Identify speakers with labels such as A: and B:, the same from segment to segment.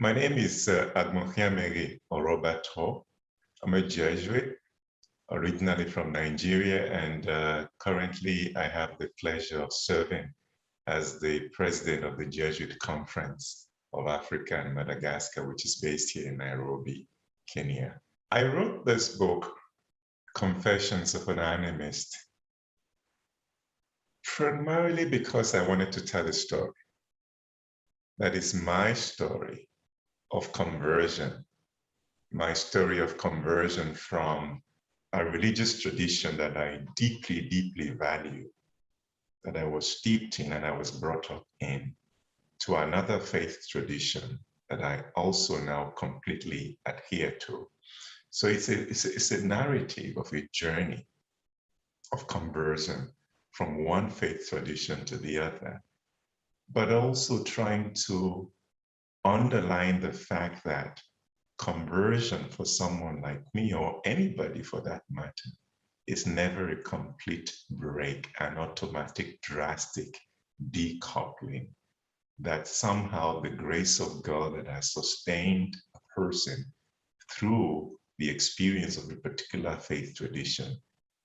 A: My name is Agbonkhianmeghe Orobator. I'm a Jesuit, originally from Nigeria, and currently I have the pleasure of serving as the president of the Jesuit Conference of Africa and Madagascar, which is based here in Nairobi, Kenya. I wrote this book, Confessions of an Animist, primarily because I wanted to tell a story. That is my story of conversion, my story of conversion from a religious tradition that I deeply, deeply value, that I was steeped in and I was brought up in, to another faith tradition that I also now completely adhere to. So it's a narrative of a journey of conversion from one faith tradition to the other, but also trying to underline the fact that conversion for someone like me, or anybody for that matter, is never a complete break, an automatic, drastic decoupling, that somehow the grace of God that has sustained a person through the experience of a particular faith tradition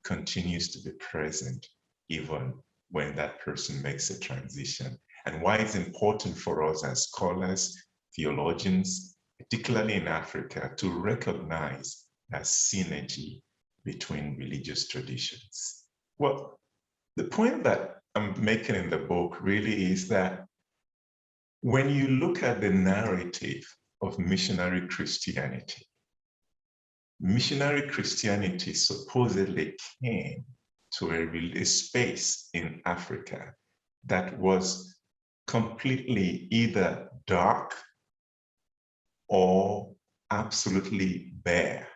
A: continues to be present even when that person makes a transition. And why it's important for us as scholars, theologians, particularly in Africa, to recognize that synergy between religious traditions. Well, the point that I'm making in the book really is that when you look at the narrative of missionary Christianity, missionary Christianity supposedly came to a space in Africa that was completely either dark or absolutely bare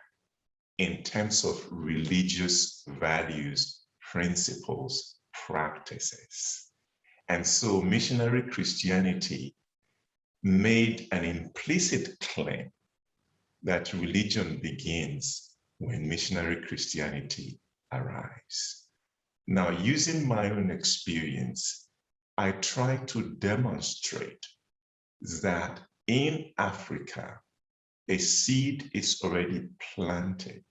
A: in terms of religious values, principles, practices. And so missionary Christianity made an implicit claim that religion begins when missionary Christianity arrives. Now, using my own experience, I try to demonstrate that in Africa, a seed is already planted,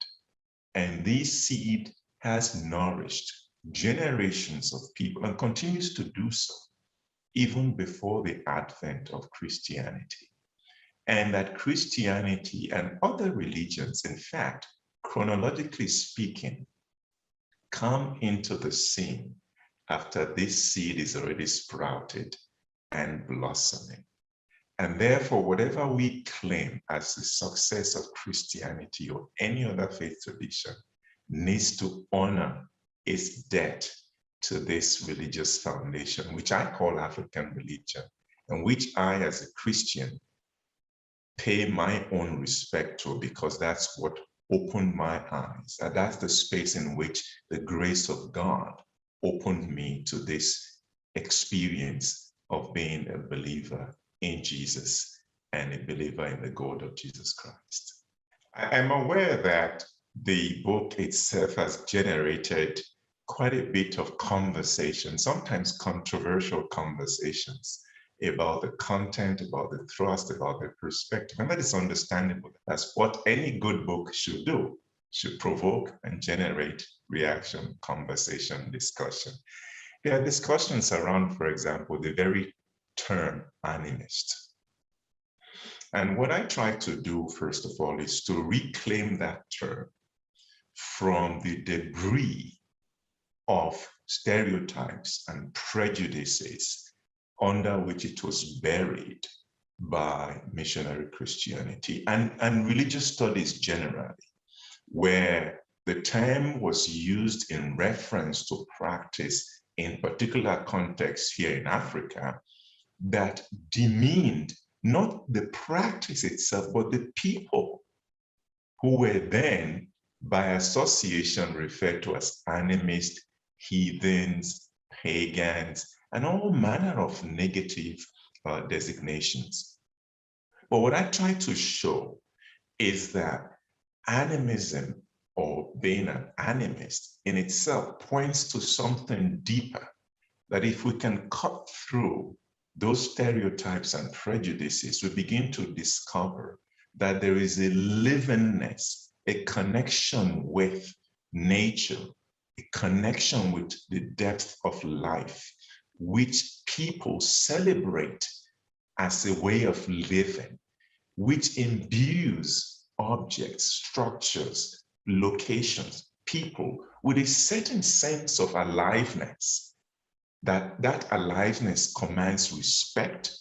A: and this seed has nourished generations of people and continues to do so even before the advent of Christianity. And that Christianity and other religions, in fact, chronologically speaking, come into the scene after this seed is already sprouted and blossoming. And therefore, whatever we claim as the success of Christianity or any other faith tradition needs to honor its debt to this religious foundation, which I call African religion, and which I, as a Christian, pay my own respect to, because that's what opened my eyes. And that's the space in which the grace of God opened me to this experience of being a believer in Jesus and a believer in the God of Jesus Christ. I'm aware that the book itself has generated quite a bit of conversation, sometimes controversial conversations, about the content, about the thrust, about the perspective, and that is understandable. That's what any good book should do, should provoke and generate reaction, conversation, discussion. There are discussions around, for example, the very term animist. And what I try to do, first of all, is to reclaim that term from the debris of stereotypes and prejudices under which it was buried by missionary Christianity and religious studies generally, where the term was used in reference to practice in particular contexts here in Africa that demeaned not the practice itself, but the people who were then, by association, referred to as animists, heathens, pagans, and all manner of negative designations. But what I try to show is that animism, or being an animist in itself, points to something deeper, that if we can cut through those stereotypes and prejudices, we begin to discover that there is a livingness, a connection with nature, a connection with the depth of life, which people celebrate as a way of living, which imbues objects, structures, locations, people with a certain sense of aliveness. That aliveness commands respect,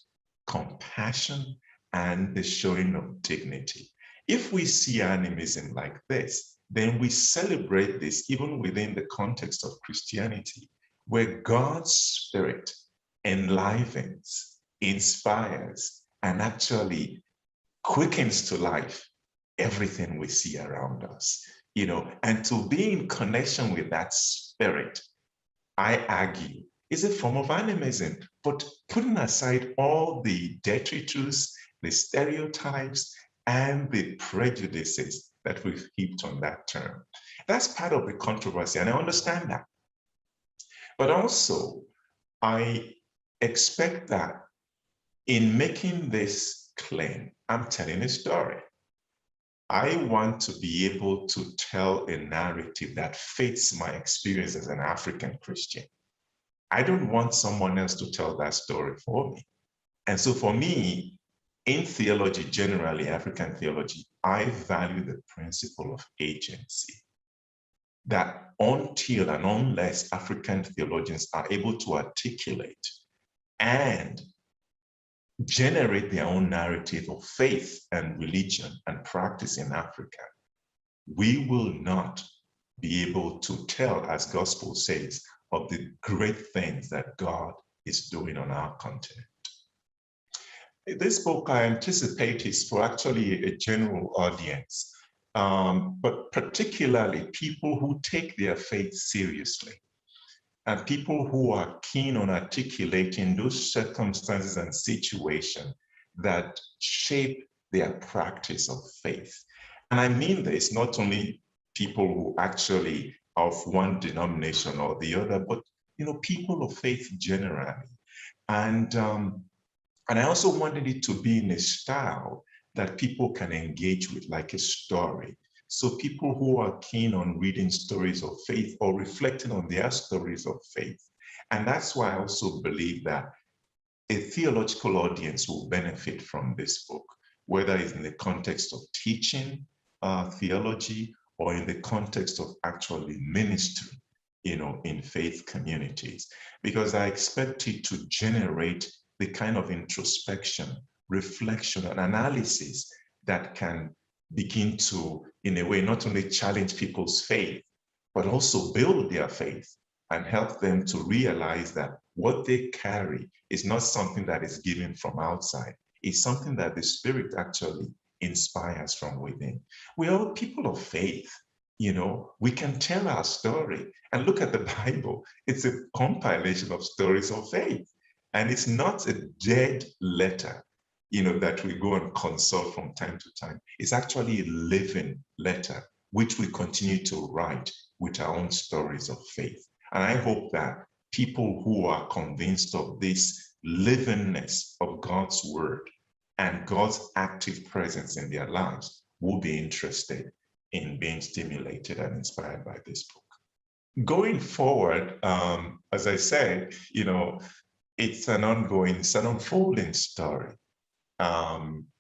A: compassion, and the showing of dignity. If we see animism like this, then we celebrate this even within the context of Christianity, where God's Spirit enlivens, inspires, and actually quickens to life everything we see around us. And to be in connection with that Spirit, I argue, is a form of animism. But putting aside all the detritus, the stereotypes, and the prejudices that we've heaped on that term, that's part of the controversy, and I understand that. But also, I expect that in making this claim, I'm telling a story. I want to be able to tell a narrative that fits my experience as an African Christian. I don't want someone else to tell that story for me. And so for me, in theology, generally, African theology, I value the principle of agency. That until and unless African theologians are able to articulate and generate their own narrative of faith and religion and practice in Africa, we will not be able to tell, as gospel says, of the great things that God is doing on our continent. This book, I anticipate, is for actually a general audience, but particularly people who take their faith seriously and people who are keen on articulating those circumstances and situations that shape their practice of faith. And I mean this, not only people who actually are of one denomination or the other, but people of faith generally. And I also wanted it to be in a style that people can engage with, like a story. So people who are keen on reading stories of faith or reflecting on their stories of faith. And that's why I also believe that a theological audience will benefit from this book, whether it's in the context of teaching theology or in the context of actually ministry, in faith communities, because I expect it to generate the kind of introspection, reflection, and analysis that can begin to, in a way, not only challenge people's faith, but also build their faith and help them to realize that what they carry is not something that is given from outside. It's something that the Spirit actually inspires from within. We are all people of faith. We can tell our story. And look at the Bible. It's a compilation of stories of faith. And it's not a dead letter, that we go and consult from time to time. It's actually a living letter, which we continue to write with our own stories of faith. And I hope that people who are convinced of this livingness of God's word and God's active presence in their lives will be interested in being stimulated and inspired by this book. Going forward, as I said, it's an unfolding story.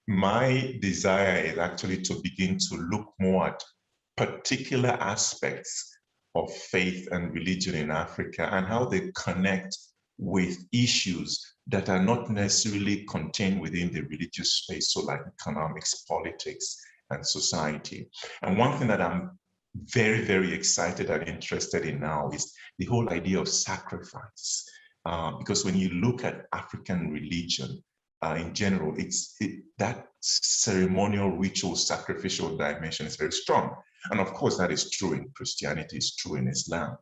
A: My desire is actually to begin to look more at particular aspects of faith and religion in Africa and how they connect with issues that are not necessarily contained within the religious space, so like economics, politics, and society. And one thing that I'm very, very excited and interested in now is the whole idea of sacrifice. Because when you look at African religion in general, that ceremonial, ritual, sacrificial dimension is very strong. And of course, that is true in Christianity, it's true in Islam.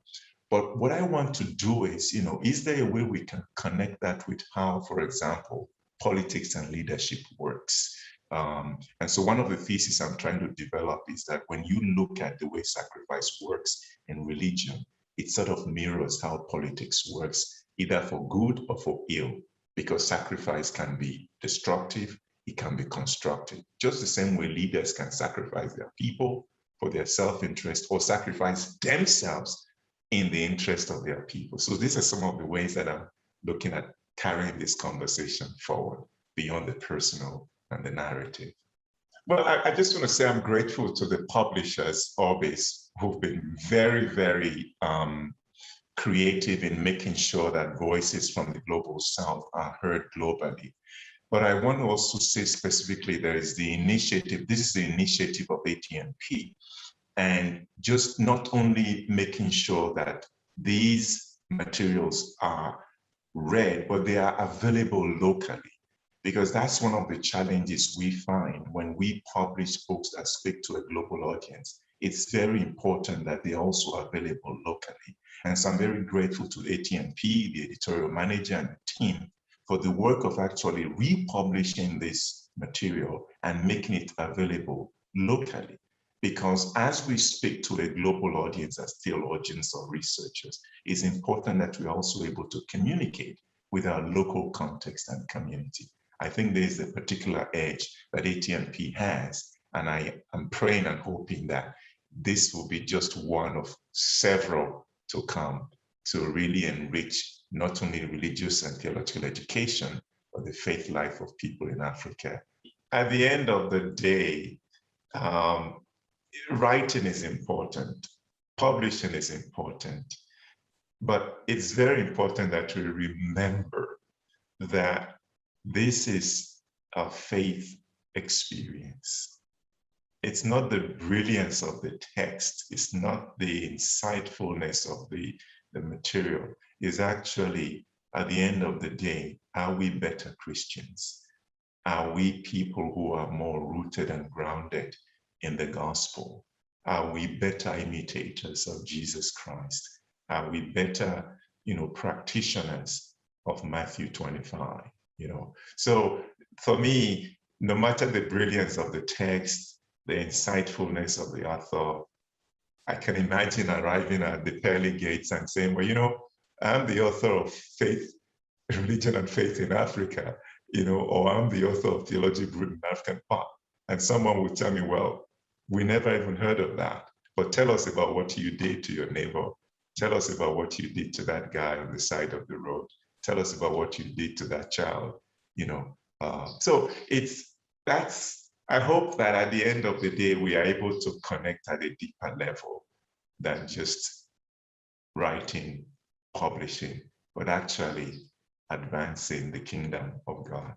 A: But what I want to do is, is there a way we can connect that with how, for example, politics and leadership works? And so one of the theses I'm trying to develop is that when you look at the way sacrifice works in religion, it sort of mirrors how politics works, either for good or for ill. because sacrifice can be destructive, it can be constructive. Just the same way leaders can sacrifice their people for their self-interest or sacrifice themselves in the interest of their people. So these are some of the ways that I'm looking at carrying this conversation forward beyond the personal and the narrative. Well, I just want to say I'm grateful to the publishers, Orbis, who've been very, very creative in making sure that voices from the global south are heard globally. But I want to also say specifically there is the initiative, this is the initiative of ATNP, and just not only making sure that these materials are read, but they are available locally. Because that's one of the challenges we find when we publish books that speak to a global audience. It's very important that they're also available locally. And so I'm very grateful to ATNP, the editorial manager, and the team for the work of actually republishing this material and making it available locally. Because as we speak to a global audience as theologians or researchers, it's important that we're also able to communicate with our local context and community. I think there's a particular edge that ATNP has, and I am praying and hoping that this will be just one of several to come to really enrich not only religious and theological education, but the faith life of people in Africa. At the end of the day, writing is important, publishing is important, but it's very important that we remember that this is a faith experience. It's not the brilliance of the text, it's not the insightfulness of the material. It's actually, at the end of the day, are we better Christians? Are we people who are more rooted and grounded in the gospel? Are we better imitators of Jesus Christ? Are we better, practitioners of Matthew 25? So for me, no matter the brilliance of the text, the insightfulness of the author, I can imagine arriving at the pearly gates and saying, well, I'm the author of Faith, Religion and Faith in Africa, or I'm the author of Theology Brewed in African Part. And someone would tell me, well, we never even heard of that, but tell us about what you did to your neighbor. Tell us about what you did to that guy on the side of the road. Tell us about what you did to that child, So I hope that at the end of the day, we are able to connect at a deeper level than just writing, publishing, but actually advancing the kingdom of God.